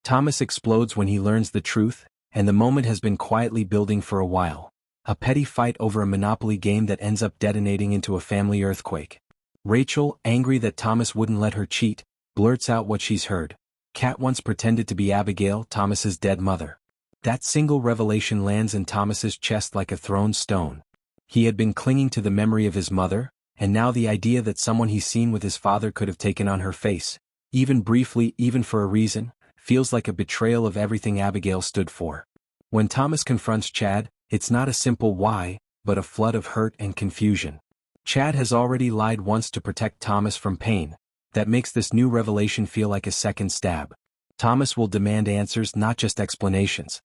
Thomas explodes when he learns the truth, and the moment has been quietly building for a while. A petty fight over a Monopoly game that ends up detonating into a family earthquake. Rachel, angry that Thomas wouldn't let her cheat, blurts out what she's heard. Kat once pretended to be Abigail, Thomas's dead mother. That single revelation lands in Thomas's chest like a thrown stone. He had been clinging to the memory of his mother, and now the idea that someone he's seen with his father could have taken on her face, even briefly, even for a reason, feels like a betrayal of everything Abigail stood for. When Thomas confronts Chad, it's not a simple why, but a flood of hurt and confusion. Chad has already lied once to protect Thomas from pain. That makes this new revelation feel like a second stab. Thomas will demand answers, not just explanations.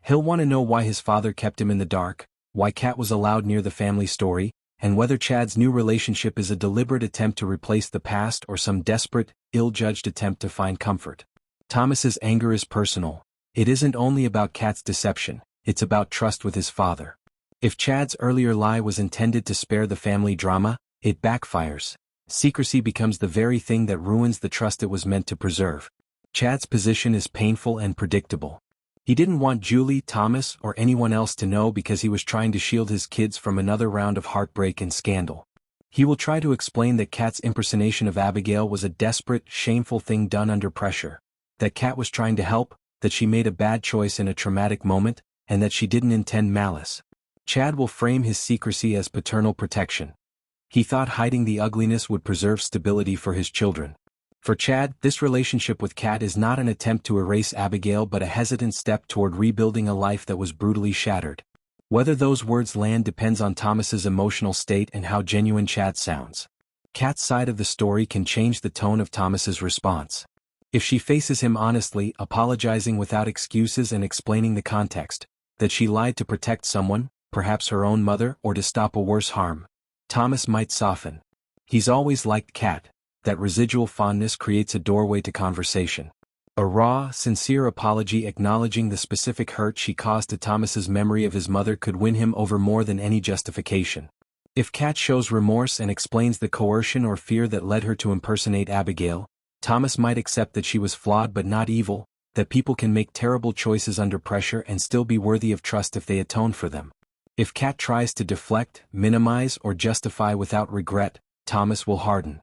He'll want to know why his father kept him in the dark, why Kat was allowed near the family story, and whether Chad's new relationship is a deliberate attempt to replace the past or some desperate, ill-judged attempt to find comfort. Thomas's anger is personal. It isn't only about Kat's deception, it's about trust with his father. If Chad's earlier lie was intended to spare the family drama, it backfires. Secrecy becomes the very thing that ruins the trust it was meant to preserve. Chad's position is painful and predictable. He didn't want Julie, Thomas, or anyone else to know because he was trying to shield his kids from another round of heartbreak and scandal. He will try to explain that Kat's impersonation of Abigail was a desperate, shameful thing done under pressure. That Kat was trying to help, that she made a bad choice in a traumatic moment, and that she didn't intend malice. Chad will frame his secrecy as paternal protection. He thought hiding the ugliness would preserve stability for his children. For Chad, this relationship with Kat is not an attempt to erase Abigail but a hesitant step toward rebuilding a life that was brutally shattered. Whether those words land depends on Thomas's emotional state and how genuine Chad sounds. Kat's side of the story can change the tone of Thomas's response. If she faces him honestly, apologizing without excuses and explaining the context, that she lied to protect someone, perhaps her own mother, or to stop a worse harm, Thomas might soften. He's always liked Kat. That residual fondness creates a doorway to conversation. A raw, sincere apology acknowledging the specific hurt she caused to Thomas's memory of his mother could win him over more than any justification. If Kat shows remorse and explains the coercion or fear that led her to impersonate Abigail, Thomas might accept that she was flawed but not evil, that people can make terrible choices under pressure and still be worthy of trust if they atone for them. If Kat tries to deflect, minimize, or justify without regret, Thomas will harden.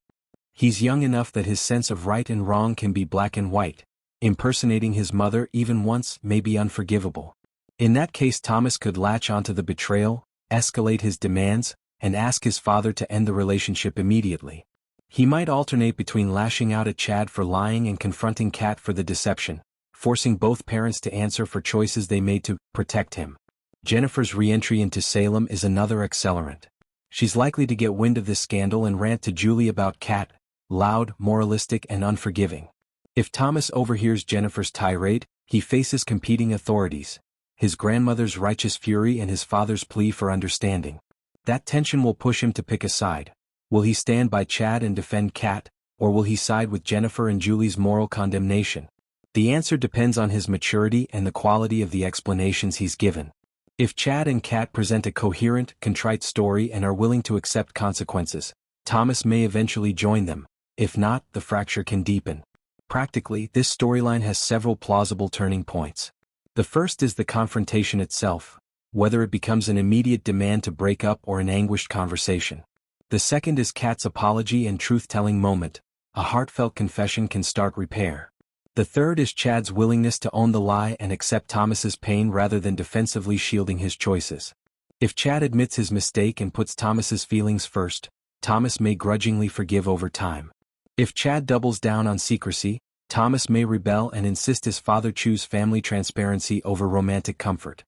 He's young enough that his sense of right and wrong can be black and white. Impersonating his mother even once may be unforgivable. In that case, Thomas could latch onto the betrayal, escalate his demands, and ask his father to end the relationship immediately. He might alternate between lashing out at Chad for lying and confronting Kat for the deception, forcing both parents to answer for choices they made to protect him. Jennifer's re-entry into Salem is another accelerant. She's likely to get wind of this scandal and rant to Julie about Kat, loud, moralistic, and unforgiving. If Thomas overhears Jennifer's tirade, he faces competing authorities: his grandmother's righteous fury and his father's plea for understanding. That tension will push him to pick a side. Will he stand by Chad and defend Kat, or will he side with Jennifer and Julie's moral condemnation? The answer depends on his maturity and the quality of the explanations he's given. If Chad and Kat present a coherent, contrite story and are willing to accept consequences, Thomas may eventually join them. If not, the fracture can deepen. Practically, this storyline has several plausible turning points. The first is the confrontation itself, whether it becomes an immediate demand to break up or an anguished conversation. The second is Kat's apology and truth-telling moment. A heartfelt confession can start repair. The third is Chad's willingness to own the lie and accept Thomas's pain rather than defensively shielding his choices. If Chad admits his mistake and puts Thomas's feelings first, Thomas may grudgingly forgive over time. If Chad doubles down on secrecy, Thomas may rebel and insist his father choose family transparency over romantic comfort.